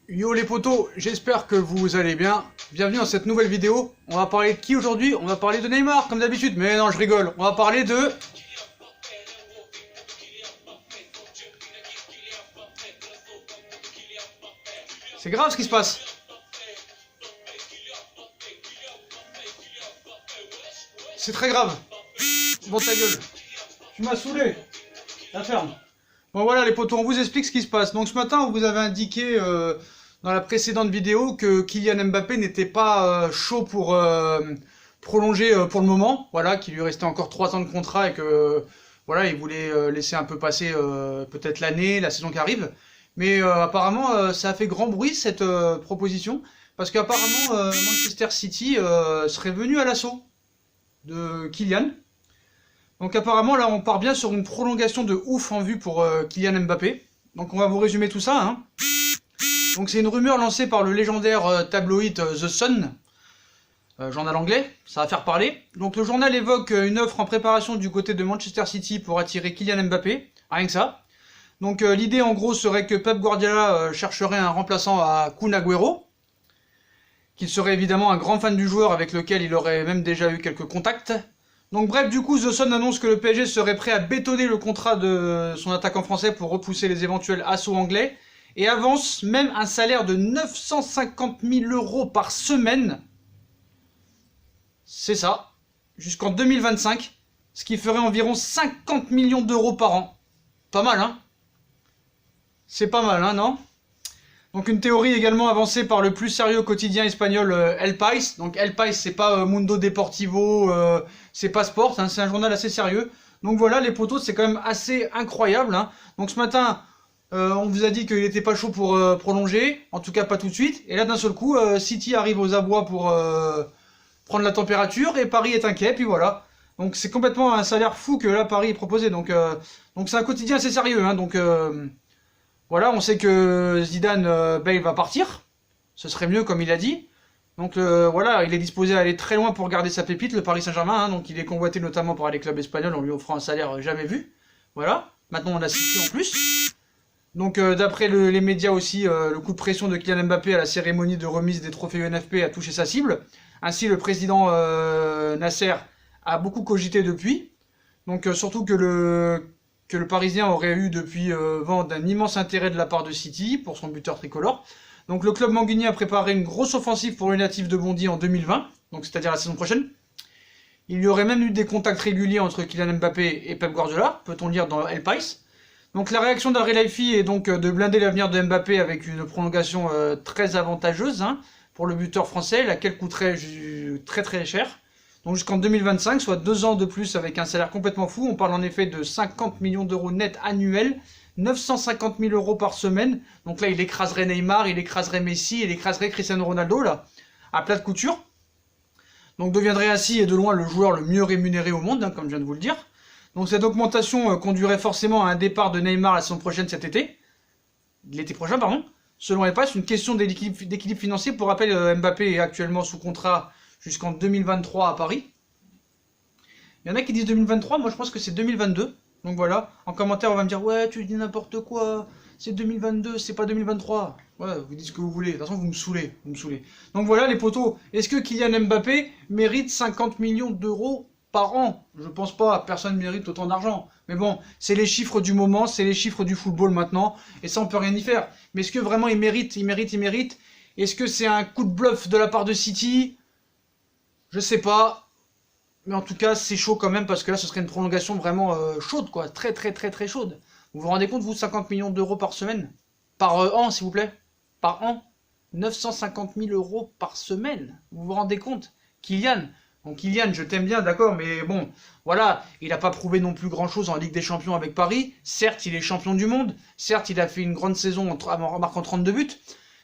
Yo les potos, j'espère que vous allez bien. Bienvenue dans cette nouvelle vidéo. On va parler de qui aujourd'hui? On va parler de Neymar, comme d'habitude. Mais non, je rigole. On va parler de... C'est grave ce qui se passe. C'est très grave. Bon ta gueule. Tu m'as saoulé. La ferme. Bon voilà les potos, on vous explique ce qui se passe. Donc ce matin, on vous avait indiqué dans la précédente vidéo que Kylian Mbappé n'était pas chaud pour prolonger pour le moment. Voilà, qu'il lui restait encore 3 ans de contrat et que voilà, il voulait laisser un peu passer peut-être l'année, la saison qui arrive. Mais apparemment, ça a fait grand bruit cette proposition parce qu'apparemment Manchester City serait venu à l'assaut de Kylian. Donc apparemment là on part bien sur une prolongation de ouf en vue pour Kylian Mbappé. Donc on va vous résumer tout ça. Hein. Donc c'est une rumeur lancée par le légendaire tabloïd The Sun, journal anglais, ça va faire parler. Donc le journal évoque une offre en préparation du côté de Manchester City pour attirer Kylian Mbappé, rien que ça. Donc l'idée en gros serait que Pep Guardiola chercherait un remplaçant à Kun Agüero, qu'il serait évidemment un grand fan du joueur avec lequel il aurait même déjà eu quelques contacts. Donc bref, du coup, The Sun annonce que le PSG serait prêt à bétonner le contrat de son attaquant français pour repousser les éventuels assauts anglais et avance même un salaire de 950 000 € par semaine. C'est ça, jusqu'en 2025, ce qui ferait environ 50 millions d'euros par an. Pas mal, hein? C'est pas mal, hein, non? Donc une théorie également avancée par le plus sérieux quotidien espagnol El País. Donc El País, c'est pas Mundo Deportivo, c'est pas Sport, hein, c'est un journal assez sérieux. Donc voilà, les potos, c'est quand même assez incroyable. Hein. Donc ce matin, on vous a dit qu'il était pas chaud pour prolonger, en tout cas pas tout de suite. Et là d'un seul coup, City arrive aux abois pour prendre la température et Paris est inquiet, puis voilà. Donc c'est complètement un salaire fou que là Paris est proposé. Donc c'est un quotidien assez sérieux. Hein, donc voilà, on sait que Zidane Bale va partir. Ce serait mieux comme il a dit. Donc voilà, il est disposé à aller très loin pour garder sa pépite, le Paris Saint-Germain. Hein, donc il est convoité notamment par les clubs espagnols en lui offrant un salaire jamais vu. Voilà, maintenant on a City en plus. Donc d'après les médias aussi, le coup de pression de Kylian Mbappé à la cérémonie de remise des trophées UNFP a touché sa cible. Ainsi le président Nasser a beaucoup cogité depuis. Donc surtout que le Parisien aurait eu depuis vent d'un immense intérêt de la part de City pour son buteur tricolore. Donc le club Manguigny a préparé une grosse offensive pour les natifs de Bondy en 2020, donc c'est-à-dire la saison prochaine. Il y aurait même eu des contacts réguliers entre Kylian Mbappé et Pep Guardiola, peut-on lire dans El País. Donc la réaction d'Harry Laifi est donc de blinder l'avenir de Mbappé avec une prolongation très avantageuse hein, pour le buteur français, laquelle coûterait très très cher. Donc jusqu'en 2025, soit 2 ans de plus avec un salaire complètement fou. On parle en effet de 50 millions d'euros net annuels, 950 000 € par semaine. Donc là, il écraserait Neymar, il écraserait Messi, il écraserait Cristiano Ronaldo, là, à plat de couture. Donc deviendrait ainsi et de loin le joueur le mieux rémunéré au monde, hein, comme je viens de vous le dire. Donc cette augmentation conduirait forcément à un départ de Neymar la saison prochaine l'été prochain, pardon. Selon El País, une question d'équilibre financier. Pour rappel, Mbappé est actuellement sous contrat jusqu'en 2023 à Paris. Il y en a qui disent 2023, moi je pense que c'est 2022. Donc voilà, en commentaire on va me dire ouais tu dis n'importe quoi, c'est 2022, c'est pas 2023. Ouais, vous dites ce que vous voulez, de toute façon vous me saoulez. Donc voilà les potos, est-ce que Kylian Mbappé mérite 50 millions d'euros par an? Je pense pas, personne mérite autant d'argent. Mais bon, c'est les chiffres du moment, c'est les chiffres du football maintenant, et ça on peut rien y faire. Mais est-ce que vraiment il mérite? Est-ce que c'est un coup de bluff de la part de City? Je sais pas, mais en tout cas c'est chaud quand même parce que là ce serait une prolongation vraiment chaude quoi, très très très très chaude. Vous vous rendez compte vous 50 millions d'euros par semaine? Par an s'il vous plaît? Par an? 950 000 € par semaine, vous vous rendez compte? Kylian, bon Kylian je t'aime bien d'accord mais bon, voilà, il n'a pas prouvé non plus grand chose en Ligue des Champions avec Paris, certes il est champion du monde, certes il a fait une grande saison en marquant 32 buts,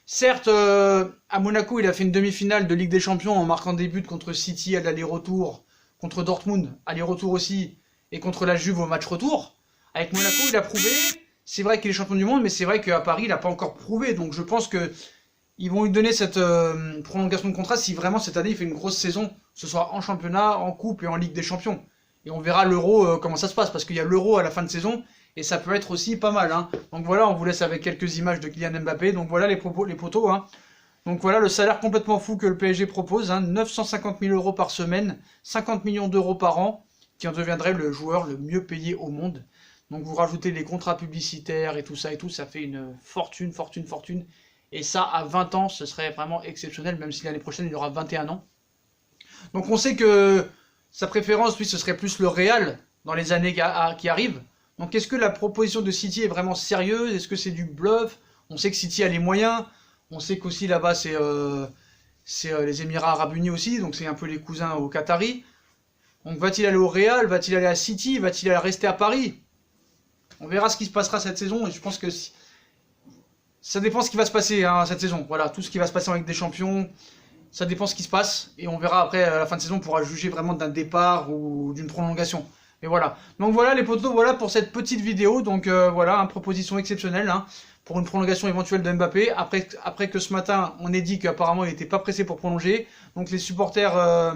certes, à Monaco, il a fait une demi-finale de Ligue des Champions en marquant des buts contre City à l'aller-retour, contre Dortmund, aller-retour aussi, et contre la Juve au match retour. Avec Monaco, il a prouvé, c'est vrai qu'il est champion du monde, mais c'est vrai qu'à Paris, il n'a pas encore prouvé. Donc je pense qu'ils vont lui donner cette prolongation de contrat si vraiment cette année, il fait une grosse saison, que ce soit en championnat, en coupe et en Ligue des Champions. Et on verra l'Euro, comment ça se passe, parce qu'il y a l'Euro à la fin de saison, Et ça peut être aussi pas mal, hein. Donc voilà, on vous laisse avec quelques images de Kylian Mbappé. Donc voilà les potos, hein. Donc voilà le salaire complètement fou que le PSG propose, hein. 950 000 euros par semaine, 50 millions d'euros par an, qui en deviendrait le joueur le mieux payé au monde. Donc vous rajoutez les contrats publicitaires et tout, ça fait une fortune. Et ça, à 20 ans, ce serait vraiment exceptionnel, même si l'année prochaine, il aura 21 ans. Donc on sait que sa préférence, lui, ce serait plus le Real dans les années qui arrivent. Donc est-ce que la proposition de City est vraiment sérieuse? Est-ce que c'est du bluff? On sait que City a les moyens. On sait qu'aussi là-bas, c'est les Émirats Arabes Unis aussi, donc c'est un peu les cousins aux Qataris. Donc va-t-il aller au Real? Va-t-il aller à City? Va-t-il rester à Paris? On verra ce qui se passera cette saison, et je pense que ça dépend de ce qui va se passer, hein, cette saison. Voilà, tout ce qui va se passer avec des champions, ça dépend de ce qui se passe, et on verra après, à la fin de saison, on pourra juger vraiment d'un départ ou d'une prolongation. Et voilà. Donc voilà les potos, voilà pour cette petite vidéo. Donc voilà, une proposition exceptionnelle, hein, pour une prolongation éventuelle de Mbappé. Après que ce matin, on ait dit qu'apparemment il n'était pas pressé pour prolonger. Donc les supporters,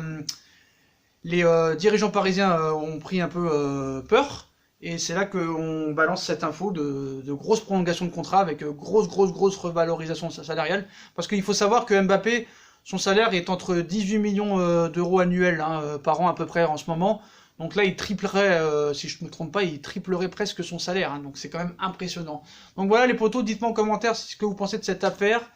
les dirigeants parisiens ont pris un peu peur. Et c'est là qu'on balance cette info de grosse prolongation de contrat avec grosse revalorisation salariale. Parce qu'il faut savoir que Mbappé, son salaire est entre 18 millions d'euros annuels, hein, par an à peu près en ce moment. Donc là, il triplerait, si je ne me trompe pas, il triplerait presque son salaire. Hein, donc c'est quand même impressionnant. Donc voilà les potos, dites-moi en commentaire ce que vous pensez de cette affaire.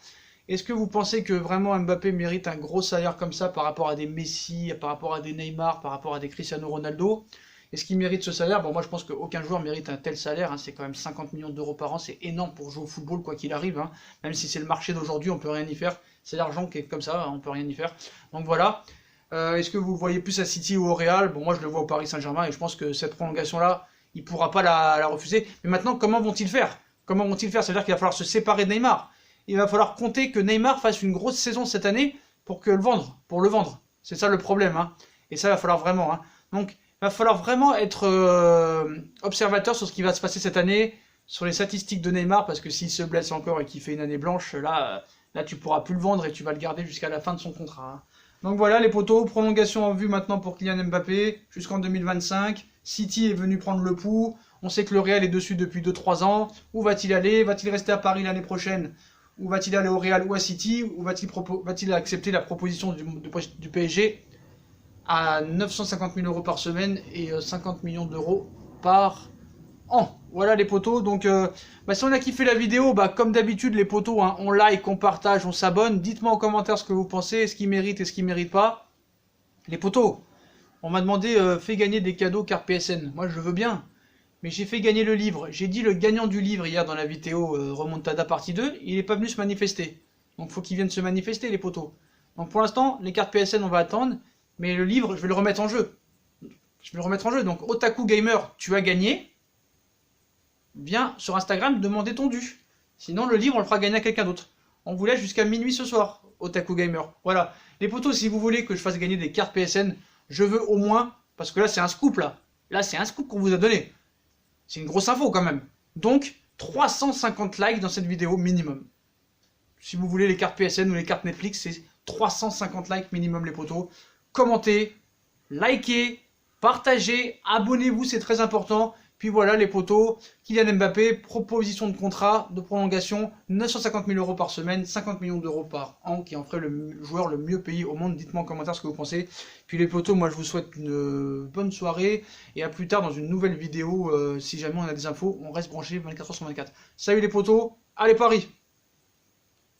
Est-ce que vous pensez que vraiment Mbappé mérite un gros salaire comme ça par rapport à des Messi, par rapport à des Neymar, par rapport à des Cristiano Ronaldo? Est-ce qu'il mérite ce salaire? Bon, moi je pense qu'aucun joueur mérite un tel salaire, hein. C'est quand même 50 millions d'euros par an, c'est énorme pour jouer au football quoi qu'il arrive, hein. Même si c'est le marché d'aujourd'hui, on peut rien y faire. C'est l'argent qui est comme ça, on peut rien y faire. Donc voilà. Est-ce que vous voyez plus à City ou au Real? Bon, moi je le vois au Paris Saint-Germain et je pense que cette prolongation-là, il ne pourra pas la refuser. Mais maintenant, comment vont-ils faire? C'est-à-dire qu'il va falloir se séparer de Neymar. Il va falloir compter que Neymar fasse une grosse saison cette année pour le vendre. C'est ça le problème, hein. Et ça, il va falloir vraiment, hein. Donc, il va falloir vraiment être observateur sur ce qui va se passer cette année, sur les statistiques de Neymar, parce que s'il se blesse encore et qu'il fait une année blanche, là tu pourras plus le vendre et tu vas le garder jusqu'à la fin de son contrat, hein. Donc voilà les potos, prolongation en vue maintenant pour Kylian Mbappé jusqu'en 2025. City est venu prendre le pouls. On sait que le Real est dessus depuis 2-3 ans. Où va-t-il aller? Va-t-il rester à Paris l'année prochaine? Ou va-t-il aller au Real ou à City? Ou va-t-il accepter la proposition du PSG à 950 000 euros par semaine et 50 millions d'euros par an? Voilà les potos, donc si on a kiffé la vidéo, comme d'habitude les potos, hein, on like, on partage, on s'abonne. Dites-moi en commentaire ce que vous pensez, est-ce qu'il mérite, est-ce qu'il mérite pas. Les potos, on m'a demandé, fais gagner des cadeaux carte PSN. Moi je veux bien, mais j'ai fait gagner le livre. J'ai dit le gagnant du livre hier dans la vidéo Remontada partie 2, il n'est pas venu se manifester. Donc faut qu'il vienne se manifester les potos. Donc pour l'instant, les cartes PSN on va attendre, mais le livre je vais le remettre en jeu. Donc Otaku Gamer, tu as gagné. Viens sur Instagram demander ton dû. Sinon, le livre, on le fera gagner à quelqu'un d'autre. On vous laisse jusqu'à minuit ce soir, Otaku Gamer. Voilà. Les potos, si vous voulez que je fasse gagner des cartes PSN, je veux au moins, parce que là, c'est un scoop, là. Là, c'est un scoop qu'on vous a donné. C'est une grosse info, quand même. Donc, 350 likes dans cette vidéo minimum. Si vous voulez les cartes PSN ou les cartes Netflix, c'est 350 likes minimum, les potos. Commentez, likez, partagez, abonnez-vous, c'est très important. Puis voilà les potos, Kylian Mbappé, proposition de contrat, de prolongation, 950 000 euros par semaine, 50 millions d'euros par an, qui en ferait le joueur le mieux payé au monde. Dites-moi en commentaire ce que vous pensez. Puis les potos, moi je vous souhaite une bonne soirée, et à plus tard dans une nouvelle vidéo, si jamais on a des infos, on reste branché 24h sur 24. Salut les potos, allez Paris!